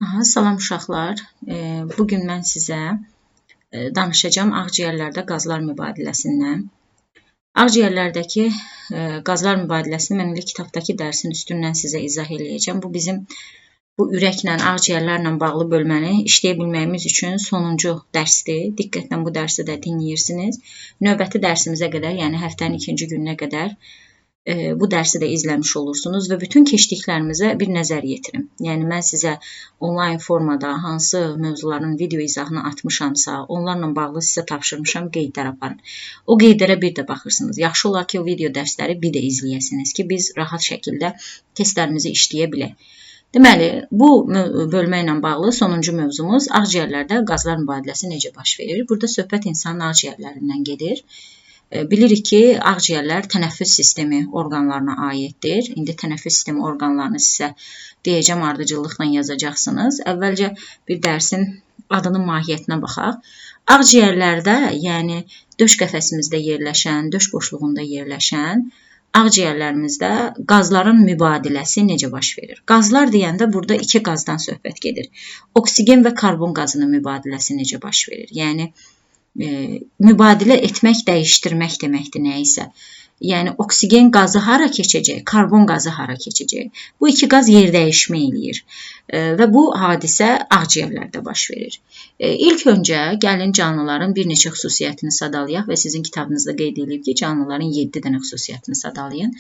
Salam uşaqlar. Bugün mən sizə danışacağım ağciyərlərdə qazlar mübadiləsindən. Ağciyərlərdəki qazlar mübadiləsini mən elə kitabdakı dərsin üstündən sizə izah eləyəcəm. Bu bizim ürəklə, ağciyərlərlə bağlı bölməni işləyə bilməyimiz üçün sonuncu dərsdir. Diqqətlə bu dərsi də dinləyirsiniz. Növbəti dərsimizə qədər, yəni həftənin 2-ci gününə qədər bu dərsi də izləmiş olursunuz və bütün keçdiklərimizə bir nəzər yetirin. Yəni mən sizə onlayn formada hansı mövzuların video izahını atmışamsa, onlarla bağlı sizə tapşırmışam, qeydlər aparın. O qeydlərə bir də baxırsınız. Yaxşı olar ki, o video dərsləri bir də izləyəsiniz ki, biz rahat şəkildə testlərimizi işləyə bilək. Deməli, bu bölmə ilə bağlı sonuncu mövzumuz ağciyərlərdə qazlar mübadiləsi necə baş verir? Burada söhbət insanın ağciyərlərindən gedir. Bilirik ki, ağciyərlər tənəffüs sistemi orqanlarına aiddir. İndi tənəffüs sistemi orqanlarını sizə deyəcəm, ardıcıllıqla yazacaqsınız. Əvvəlcə bir dərsin adının mahiyyətinə baxaq. Ağciyərlərdə, yəni döş qəfəsimizdə yerləşən, döş boşluğunda yerləşən ağciyərlərimizdə qazların mübadiləsi necə baş verir? Qazlar deyəndə burada iki qazdan söhbət gedir. Oksigen və karbon qazının mübadiləsi necə baş verir? Yəni mübadilə etmək, dəyişdirmək deməkdir nə isə. Yəni oksigen qazı hara keçəcək, karbon qazı hara keçəcək. Bu iki qaz yer dəyişmə eləyir və bu hadisə ağciyərlərdə baş verir. İlk öncə gəlin canlıların bir neçə xüsusiyyətini sadalayaq və sizin kitabınızda qeyd edilib ki, canlıların 7 dənə xüsusiyyətini sadalayın.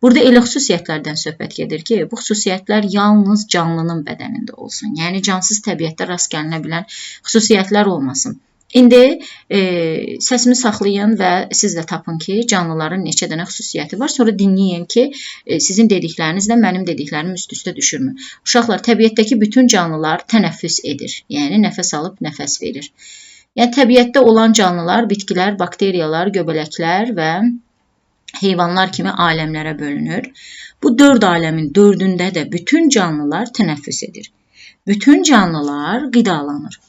Burada elə xüsusiyyətlərdən söhbət gedir ki, bu xüsusiyyətlər yalnız canlının bədənində olsun. Yəni cansız təbiətdə rast gəlinə bilən xüsusiyyətlər olmasın. İndi səsimi saxlayın və siz də tapın ki, canlıların neçə dənə xüsusiyyəti var. Sonra dinləyin ki, sizin dediklərinizlə mənim dediklərim üst-üstə düşürmü? Uşaqlar, təbiətdəki bütün canlılar tənəffüs edir. Yəni, nəfəs alıb, nəfəs verir. Yəni, təbiətdə olan canlılar, bitkilər, bakteriyalar, göbələklər və heyvanlar kimi aləmlərə bölünür. Bu 4 aləmin 4-ündə də bütün canlılar tənəffüs edir. Bütün canlılar qidalanır.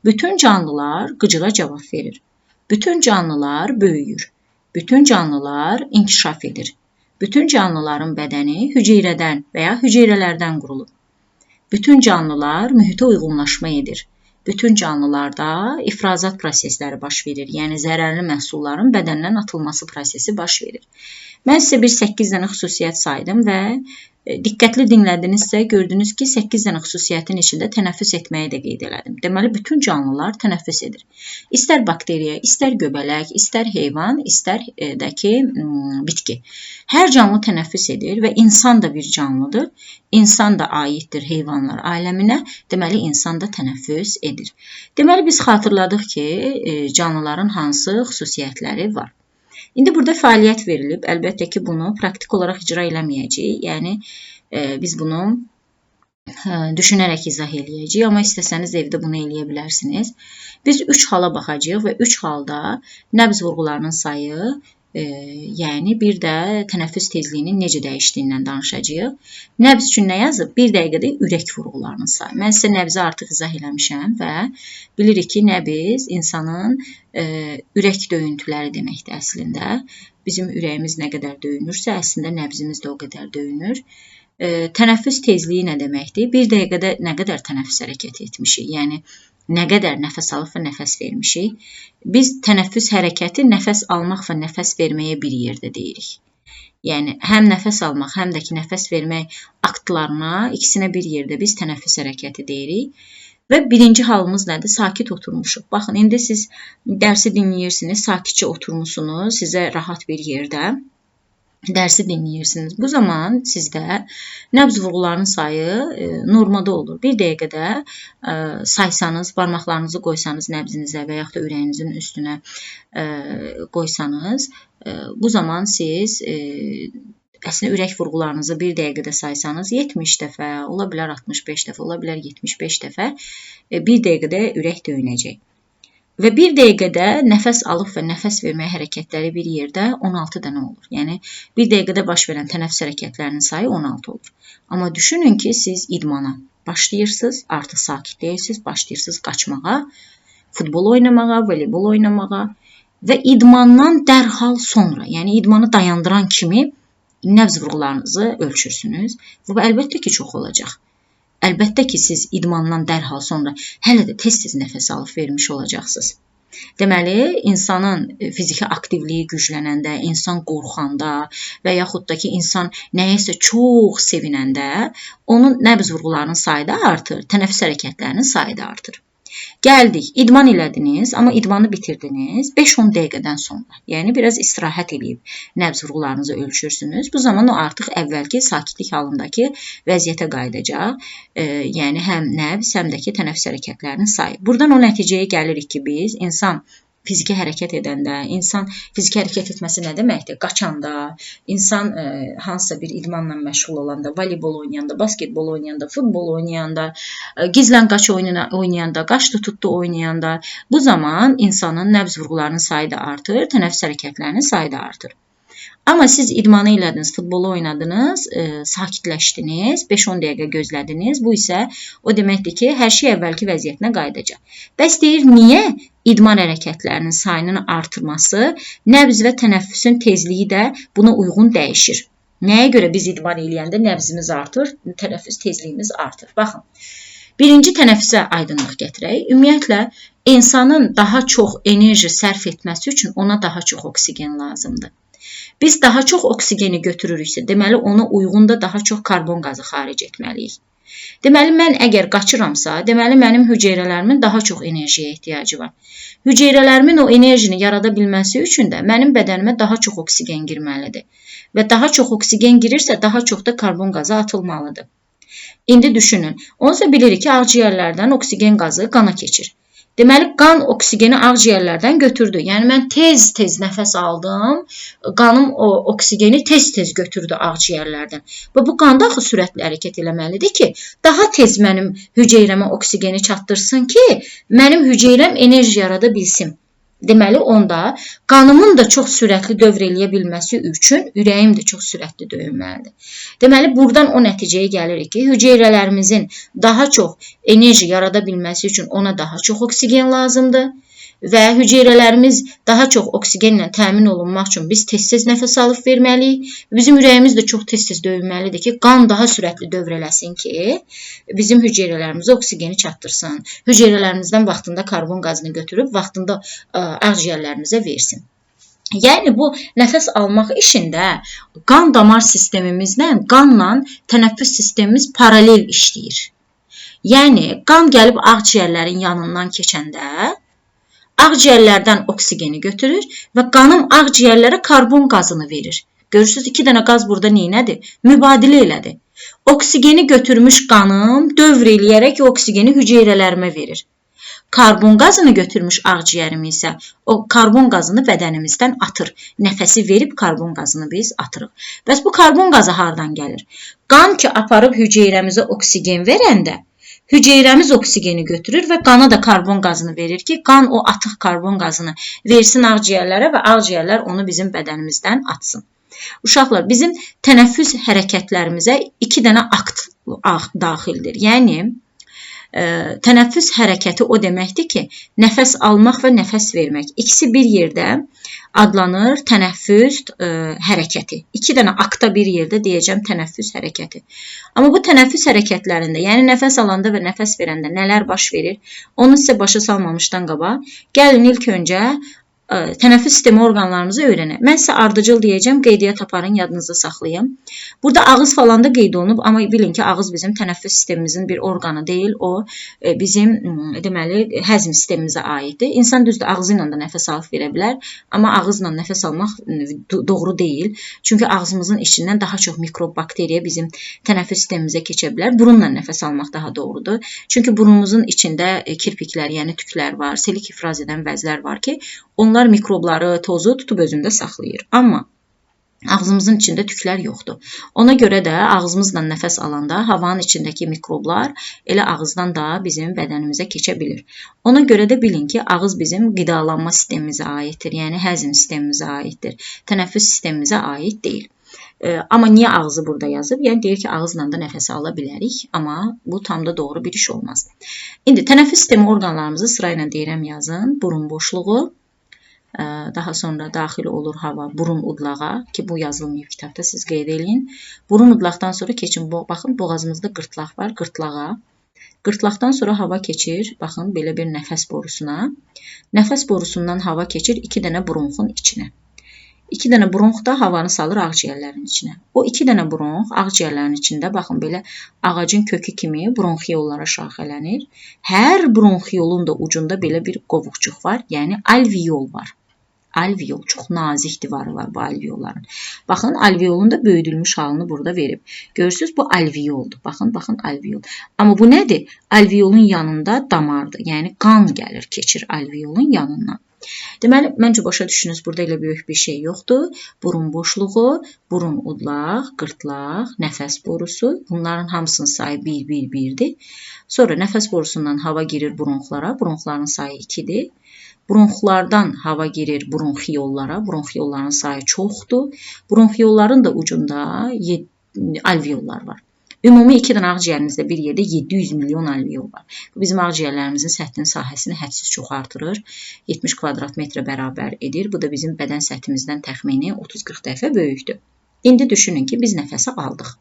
Bütün canlılar qıcığa cavab verir. Bütün canlılar böyüyür. Bütün canlılar inkişaf edir. Bütün canlıların bədəni hüceyrədən və ya hüceyrələrdən qurulur. Bütün canlılar mühitə uyğunlaşma edir. Bütün canlılarda ifrazat prosesləri baş verir. Yəni, zərərli məhsulların bədəndən atılması prosesi baş verir. Mən sizə bir 8 dənə xüsusiyyət saydım və diqqətli dinlədinizsə, gördünüz ki, 8 dənə xüsusiyyətin içində tənəffüs etməyi də qeyd elədim. Deməli, bütün canlılar tənəffüs edir. İstər bakteriya, istər göbələk, istər heyvan, istər də ki, bitki. Hər canlı tənəffüs edir və insan da bir canlıdır. İnsan da aiddir heyvanlar aləminə. Deməli, insan da tənəffüs edir. Deməli, biz xatırladıq ki, canlıların hansı xüsusiyyətləri var. İndi burada fəaliyyət verilib. Əlbəttə ki, bunu praktik olaraq icra eləməyəcəyik. Yəni, biz bunu düşünərək izah eləyəcəyik. Amma istəsəniz evdə bunu eləyə bilərsiniz. Biz 3 hala baxacağıq və 3 halda nəbz vurğularının sayı, yəni bir də tənəffüs tezliyinin necə dəyişdiyindən danışacağıq. Nəbz üçün nə yazıb? Bir dəqiqədə ürək vurğularının sayı. Mən sizə nəbzi artıq izah eləmişəm və bilirik ki, nəbz insanın ürək döyüntüləri deməkdir əslində. Bizim ürəyimiz nə qədər döyünürsə, əslində nəbzimiz də o qədər döyünür. Tənəffüs tezliyi nə deməkdir? Bir dəqiqədə nə qədər tənəffüs hərəkəti etmişik? Yəni, nə qədər nəfəs alıb və nəfəs vermişik? Biz tənəffüs hərəkəti nəfəs almaq və nəfəs verməyə bir yerdə deyirik. Yəni, həm nəfəs almaq, həm də ki, nəfəs vermək aktlarına, ikisinə bir yerdə biz tənəffüs hərəkəti deyirik. Və birinci halımız nədir? Sakit oturmuşuq. Baxın, indi siz dərsi dinləyirsiniz, sakitcə oturmuşsunuz, sizə rahat bir yerdə dərsi dinləyirsiniz. Bu zaman sizdə nəbz vurğularının sayı normada olur. Bir dəqiqədə saysanız, barmaqlarınızı qoysanız nəbzinizə və yaxud da ürəyinizin üstünə qoysanız, bu zaman siz əslində ürək vurğularınızı bir dəqiqədə saysanız 70 dəfə, ola bilər 65 dəfə, ola bilər 75 dəfə bir dəqiqədə ürək döyünəcək. Və bir dəqiqədə nəfəs alıb və nəfəs verməyə hərəkətləri bir yerdə 16 dənə olur. Yəni, bir dəqiqədə baş verən tənəffüs hərəkətlərinin sayı 16 olur. Amma düşünün ki, siz idmana başlayırsınız, artıq sakitləyərsiniz, başlayırsınız qaçmağa, futbol oynamağa, voleybol oynamağa və idmandan dərhal sonra, yəni idmanı dayandıran kimi nəbz vurğularınızı ölçürsünüz. Bu əlbəttə ki, çox olacaq. əlbəttə ki, siz idmandan dərhal sonra hələ də tez-tez nəfəs alıb vermiş olacaqsınız. Deməli, insanın fiziki aktivliyi güclənəndə, insan qorxanda və yaxud da ki, insan nəyəsə çox sevinəndə onun nəbz vurğularının sayı da artır, tənəffüs hərəkətlərinin sayı da artır. Gəldik, idman elədiniz, amma idmanı bitirdiniz 5-10 dəqiqədən sonra. Yəni, biraz istirahət edib nəbz vurğularınızı ölçürsünüz. Bu zaman o artıq əvvəlki sakitlik halındakı vəziyyətə qayıdacaq. Yəni, həm nəbz, həm də ki, tənəffüs hərəkətlərinin sayı. Buradan o nəticəyə gəlirik ki, biz insan fiziki hərəkət edəndə, insan fiziki hərəkət etməsi nə deməkdir? Qaçanda, insan hansısa bir idmanla məşğul olanda, voleybol oynayanda, basketbol oynayanda, futbol oynayanda, gizlən qaç oynayanda, qaç tutdu oynayanda, bu zaman insanın nəbz vurğularının sayı da artır, tənəffüs hərəkətlərinin sayı da artır. Amma siz idmanı elədiniz, futbolu oynadınız, sakitləşdiniz, 5-10 dəqiqə gözlədiniz. Bu isə o deməkdir ki, hər şey əvvəlki vəziyyətinə qayıdacaq. Bəs deyir, niyə idman hərəkətlərinin sayının artırması, nəbz və tənəffüsün tezliyi də buna uyğun dəyişir? Nəyə görə biz idman eləyəndə nəbzimiz artır, tənəffüs tezliyimiz artır? Baxın, birinci tənəffüsə aydınlıq gətirək. Ümumiyyətlə, insanın daha çox enerji sərf etməsi üçün ona daha çox oksigen lazımdır. Biz daha çox oksigeni götürürüksə, deməli ona uyğun da daha çox karbon qazı xaric etməliyik. Deməli, mən əgər qaçıramsa, deməli mənim hüceyrələrimin daha çox enerjiyə ehtiyacı var. Hüceyrələrimin o enerjini yarada bilməsi üçün də mənim bədənimə daha çox oksigen girməlidir. Və daha çox oksigen girirsə, daha çox da karbon qazı atılmalıdır. İndi düşünün, onsuz bilirik ki, ağciyərlərdən oksigen qazı qana keçir. Deməli, qan oksigeni ağciyərlərdən götürdü. Yəni, mən tez-tez nəfəs aldım, qanım o oksigeni tez-tez götürdü ağciyərlərdən. Və bu qan da axı sürətli hərəkət eləməlidir ki, daha tez mənim hüceyrəmə oksigeni çatdırsın ki, mənim hüceyrəm enerji yarada bilsin. Deməli, onda qanımın da çox sürətli dövr eləyə bilməsi üçün ürəyim də çox sürətli döyünməlidir. Deməli, buradan o nəticəyə gəlirik ki, hüceyrələrimizin daha çox enerji yarada bilməsi üçün ona daha çox oksigen lazımdır və hüceyrələrimiz daha çox oksigenlə təmin olunmaq üçün biz tez-tez nəfəs alıb verməliyik. Bizim ürəyimiz də çox tez-tez döyünməlidir ki, qan daha sürətli dövr eləsin ki, bizim hüceyrələrimizə oksigeni çatdırsın. Hüceyrələrimizdən vaxtında karbon qazını götürüb, vaxtında ağciyərlərimizə versin. Yəni, bu nəfəs almaq işində qan damar sistemimizlə, qanla tənəffüs sistemimiz paralel işləyir. Yəni, qan gəlib ağciyərlərin yanından keçəndə, ağciyərlərdən oksigeni götürür və qanım ağciyərlərə karbon qazını verir. Görürsünüz, 2 dənə qaz burada neynədir? Mübadilə elədi. Oksigeni götürmüş qanım dövr eləyərək oksigeni hüceyrələrimə verir. Karbon qazını götürmüş ağciyərim isə o karbon qazını bədənimizdən atır. Nəfəsi verib karbon qazını biz atırıq. Bəs bu karbon qazı hardan gəlir? Qan ki, aparıb hüceyrəmizə oksigen verəndə, hüceyrəmiz oksigeni götürür və qana da karbon qazını verir ki, qan o atıq karbon qazını versin ağciyərlərə və ağciyərlər onu bizim bədənimizdən atsın. Uşaqlar, bizim tənəffüs hərəkətlərimizə 2 dənə akt daxildir. Yəni, tənəffüs hərəkəti o deməkdir ki, nəfəs almaq və nəfəs vermək. İkisi bir yerdə adlanır tənəffüs hərəkəti. 2 dənə akta bir yerdə deyəcəm tənəffüs hərəkəti. Amma bu tənəffüs hərəkətlərində, yəni nəfəs alanda və nəfəs verəndə nələr baş verir, onu sizə başa salmamışdan qabaq, gəlin ilk öncə tənəffüs sistemi orqanlarımızı öyrənək. Mən sizə ardıcıl deyəcəm, qeydiyyat aparın, yadınızda saxlayın. Burada ağız falan da qeyd olunub, amma bilin ki, ağız bizim tənəffüs sistemimizin bir orqanı deyil, o bizim deməli həzm sistemimizə aiddir. İnsan düzdür, ağzı ilə də nəfəs alıb verə bilər, amma ağızla nəfəs almaq doğru deyil. Çünki ağzımızın içindən daha çox mikrob, bakteriya bizim tənəffüs sistemimizə keçə bilər. Burunla nəfəs almaq daha doğrudur. Çünki burnumuzun içində kirpiklər, yəni tüklər var, selik ifraz edən vəzlər var ki, onlar mikrobları, tozu tutub özündə saxlayır. Amma ağzımızın içində tüklər yoxdur. Ona görə də ağzımızla nəfəs alanda havanın içindəki mikroblar elə ağızdan da bizim bədənimizə keçə bilir. Ona görə də bilin ki, ağız bizim qidalanma sistemimizə aiddir, yəni həzm sistemimizə aiddir. Tənəffüs sistemimizə aid deyil. Amma niyə ağzı burada yazıb? Yəni deyir ki, ağızla da nəfəs ala bilərik, amma bu tam da doğru bir iş olmaz. İndi tənəffüs sistemi orqanlarımızı sırayla deyirəm yazın. Burun boşluğu, Daha sonra daxil olur hava burun udlağa ki bu yazılmayıb kitabda, siz qeyd edin. Burun udlaqdan sonra keçin, baxın boğazımızda qırtlaq var, qırtlağa. Qırtlaqdan sonra hava keçir, baxın belə bir nəfəs borusuna. Nəfəs borusundan hava keçir 2 dənə bronxun içinə. 2 dənə bronx da havanı salır ağciyərlərin içinə. O 2 dənə bronx ağciyərlərin içində baxın belə ağacın kökü kimi bronxiyollara şaxələnir. Hər bronxiyolun da ucunda belə bir qovuqcuq var, yəni alveol var. Alveol, çox nazik divarı var bu alveolların. Baxın, alveolun da böyüdülmüş halını burada verib. Görürsünüz, bu alveoldur. Baxın, alveol. Amma bu nədir? Alveolun yanında damardır. Yəni, qan gəlir, keçir alveolun yanından. Deməli, məncə başa düşdünüz, burada elə böyük bir şey yoxdur. Burun boşluğu, burun udlaq, qırtlaq, nəfəs borusu. Bunların hamısının sayı 1-1-1-dir. Sonra nəfəs borusundan hava girir bronxlara. Bronxların sayı 2-dir. Bronxlardan hava girir bronxiyollara. Bronxiyolların sayı çoxdur. Bronxiyolların da ucunda alveollar var. Ümumi 2 dənə ağciyərimizdə bir yerdə 700 milyon alveol var. Bu bizim ağciyərlərimizin səthinin sahəsini hədsiz çox artırır. 70 kvadrat metrə bərabər edir. Bu da bizim bədən səthimizdən təxmini 30-40 dəfə böyükdür. İndi düşünün ki, biz nəfəsi aldıq.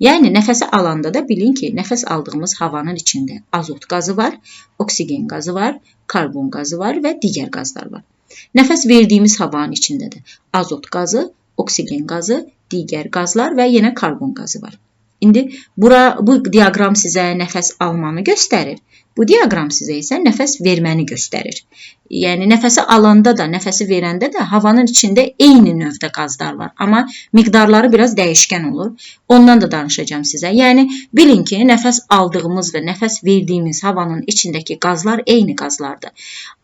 Yəni, nəfəsi alanda da bilin ki, nəfəs aldığımız havanın içində azot qazı var, oksigen qazı var, karbon qazı var və digər qazlar var. Nəfəs verdiyimiz havanın içində də azot qazı, oksigen qazı, digər qazlar və yenə karbon qazı var. İndi bu diaqram sizə nəfəs almanı göstərir. Bu diaqram sizə isə nəfəs verməni göstərir. Yəni, nəfəsi alanda da, nəfəsi verəndə də havanın içində eyni növdə qazlar var. Amma miqdarları biraz dəyişkən olur. Ondan da danışacağım sizə. Yəni, bilin ki, nəfəs aldığımız və nəfəs verdiyimiz havanın içindəki qazlar eyni qazlardır.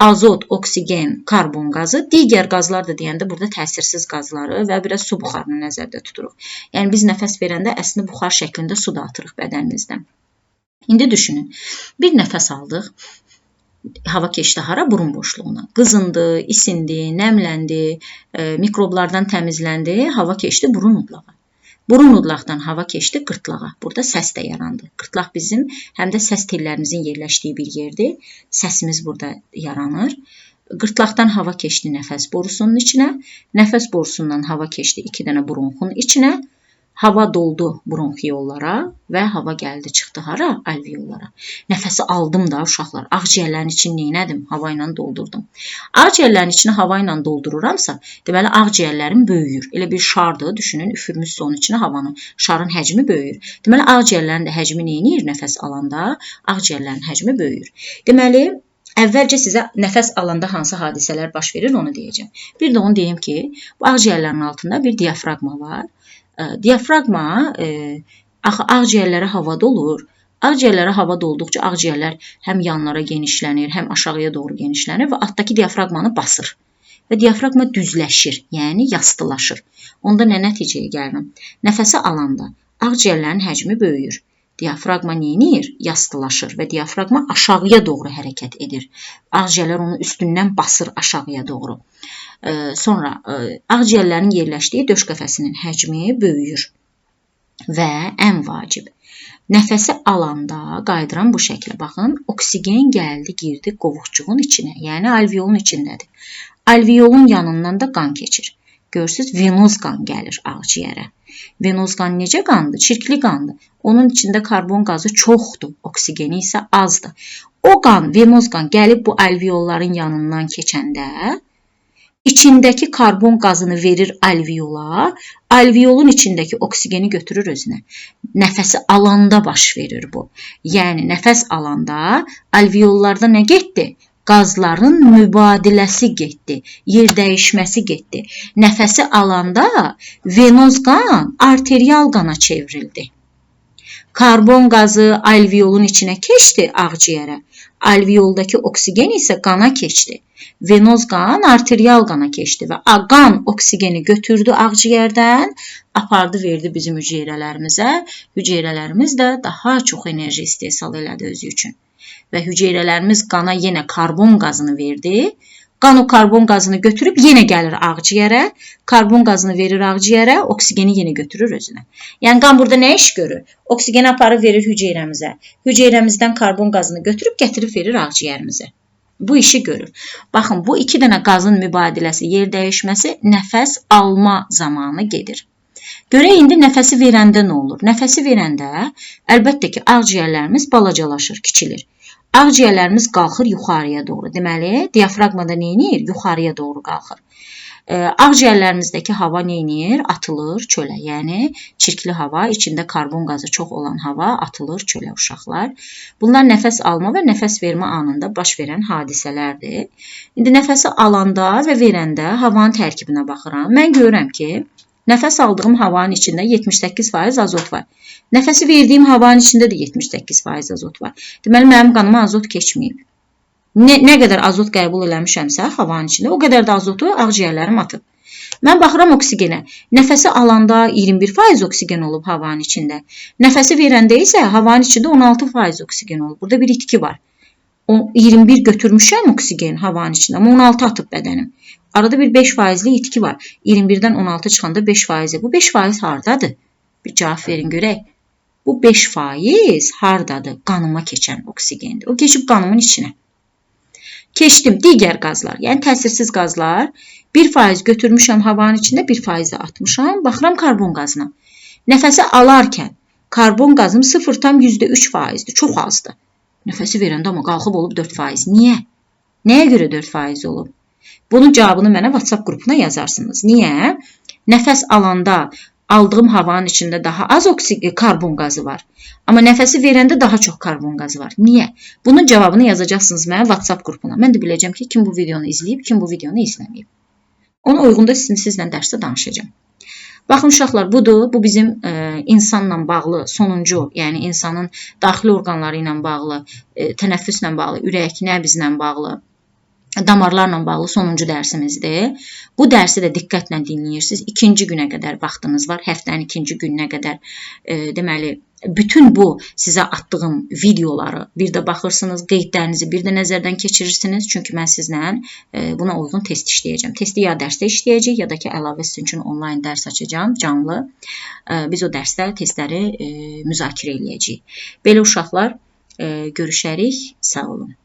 Azot, oksigen, karbon qazı, digər qazlar da deyəndə burada təsirsiz qazları və biraz su buxarını nəzərdə tuturuq. Yəni, biz nəfəs verəndə əslində buxar şəklində su da atırıq bədənimizdən. İndi düşünün, bir nəfəs aldıq, hava keçdi hara? Burun boşluğuna. Qızındı, isindi, nəmləndi, mikroblardan təmizləndi, hava keçdi burun udlağa. Burun udlaqdan hava keçdi qırtlağa. Burada səs də yarandı. Qırtlaq bizim həm də səs tellərimizin yerləşdiyi bir yerdir. Səsimiz burada yaranır. Qırtlaqdan hava keçdi nəfəs borusunun içinə. Nəfəs borusundan hava keçdi 2 dənə bronxun içinə. Hava doldu bronxiyollara və hava gəldi, çıxdı hara? Alveollara. Nəfəsi aldım da uşaqlar. Ağciyərlərin içini neynədim? Hava ilə doldurdum. Ağciyərlərin içini hava ilə doldururamsa, deməli ağciyərlərim böyüyür. Elə bir şardır, düşünün, üfürmüşsə onun içinə havanı. Şarın həcmi böyüyür. Deməli, ağciyərlərin də həcmi neynir? Nəfəs alanda ağciyərlərin həcmi böyüyür. Deməli, əvvəlcə sizə nəfəs alanda hansı hadisələr baş verir, onu deyəcəm. Bir də onu deyim ki, bu ağciyərlərin altında bir diafraqma var. Diafraqma ağciyərlərə hava dolur. Ağciyərlərə hava dolduqca ağciyərlər həm yanlara genişlənir, həm aşağıya doğru genişlənir və altdakı diafraqmanı basır. Və diafraqma düzləşir, yəni yastılaşır. Onda nə nəticəyə gəlir? Nəfəsi alanda ağciyərlərin həcmi böyüyür. Diafraqma neynir? Yastılaşır və diafraqma aşağıya doğru hərəkət edir. Ağciyərlər onu üstündən basır aşağıya doğru. Sonra ağciyərlərin yerləşdiyi döş qəfəsinin həcmi böyüyür. Və ən vacib, nəfəsi alanda qaydıran bu şəklə baxın, oksigen gəldi, girdi qovuqcuğun içinə, yəni alveolun içindədir. Alveolun yanından da qan keçir. Görürsünüz, venoz qan gəlir ağciyərə. Venoz qan necə qandır? Çirkli qandır. Onun içində karbon qazı çoxdur, oksigeni isə azdır. O qan, venoz qan gəlib bu alveolların yanından keçəndə İçindəki karbon qazını verir alveola, alveolun içindəki oksigeni götürür özünə. Nəfəsi alanda baş verir bu. Yəni, nəfəs alanda alveollarda nə getdi? Qazların mübadiləsi getdi, yer dəyişməsi getdi. Nəfəsi alanda venoz qan arterial qana çevrildi. Karbon qazı alveolun içinə keçdi ağciyərə. Alveoldakı oksigen isə qana keçdi. Venoz qan arterial qana keçdi və qan oksigeni götürdü ağciyərdən, apardı, verdi bizim hüceyrələrimizə. Hüceyrələrimiz də daha çox enerji istehsal elədi özü üçün. Və hüceyrələrimiz qana yenə karbon qazını verdi. Qan o karbon qazını götürüb yenə gəlir ağciyərə. Karbon qazını verir ağciyərə, oksigeni yenə götürür özünə. Yəni, qan burada nə iş görür? Oksigeni aparıb verir hüceyrəmizə. Hüceyrəmizdən karbon qazını götürüb gətirib verir ağciyərimizə. bu işi görür. Baxın, bu iki dənə qazın mübadiləsi, yer dəyişməsi nəfəs alma zamanı gedir. Görək indi nəfəsi verəndə nə olur? Nəfəsi verəndə əlbəttə ki, ağciyərlərimiz balacalaşır, kiçilir. Ağciyərlərimiz qalxır yuxarıya doğru. Deməli, diafraqmada nə edir? Yuxarıya doğru qalxır. Ağciyərlərimizdəki hava nə edir? Atılır çölə. Yəni, çirkli hava, içində karbon qazı çox olan hava atılır çölə uşaqlar. Bunlar nəfəs alma və nəfəs vermə anında baş verən hadisələrdir. İndi nəfəsi alanda və verəndə havanın tərkibinə baxıram. Mən görürəm ki, nəfəs aldığım havanın içində 78% azot var. Nəfəsi verdiyim havanın içində də 78% azot var. Deməli, mənim qanıma azot keçməyib. Nə qədər azot qəbul eləmişəmsə havanın içində, o qədər də azotu ağciyərlərim atıb. Mən baxıram oksigenə. Nəfəsi alanda 21% oksigen olub havanın içində. Nəfəsi verəndə isə havanın içində 16% oksigen olub. Burada bir itki var. 21 götürmüşəm oksigen havanın içində, amma 16 atıb bədənim. Arada bir 5%li itki var. 21-dən 16 çıxanda 5%. Bu 5% hardadır? Bir cavab verin görək. Bu 5% hardadır? Qanıma keçən oksigendir. O keçib qanımın içinə. Keçdim digər qazlar, yəni təsirsiz qazlar. 1% götürmüşəm havanın içində, 1% atmışam. Baxıram karbon qazına. Nəfəsi alarkən karbon qazım 0,3%-dir, çox azdır. Nəfəsi verəndə amma qalxıb olub 4%. Niyə? Nəyə görə 4% olub? Bunun cavabını mənə WhatsApp qrupuna yazarsınız. Niyə? Nəfəs alanda aldığım havanın içində daha az karbon qazı var. Amma nəfəsi verəndə daha çox karbon qazı var. Niyə? Bunun cavabını yazacaqsınız mənə WhatsApp qrupuna. Mən də biləcəm ki, kim bu videonu izləyib, kim bu videonu izləməyib. Ona uyğun da sizlə dərsdə danışacağım. Baxın uşaqlar, budur. Bu bizim insanla bağlı sonuncu, yəni insanın daxili orqanları ilə bağlı, tənəffüslə bağlı, ürək, nəbzlə bağlı, damarlarla bağlı sonuncu dərsimizdir. Bu dərsi də diqqətlə dinləyirsiniz. 2-ci günə qədər vaxtınız var. Həftənin 2-ci gününə qədər. Deməli, bütün bu sizə atdığım videoları bir də baxırsınız, qeydlərinizi bir də nəzərdən keçirirsiniz. Çünki mən sizlə buna uyğun test işləyəcəm. Testi ya dərsdə işləyəcək, ya da ki, əlavə sizin üçün onlayn dərs açacağım, canlı. Biz o dərsdə testləri müzakirə eləyəcəyik. Belə uşaqlar, görüşərik. Sağ olun.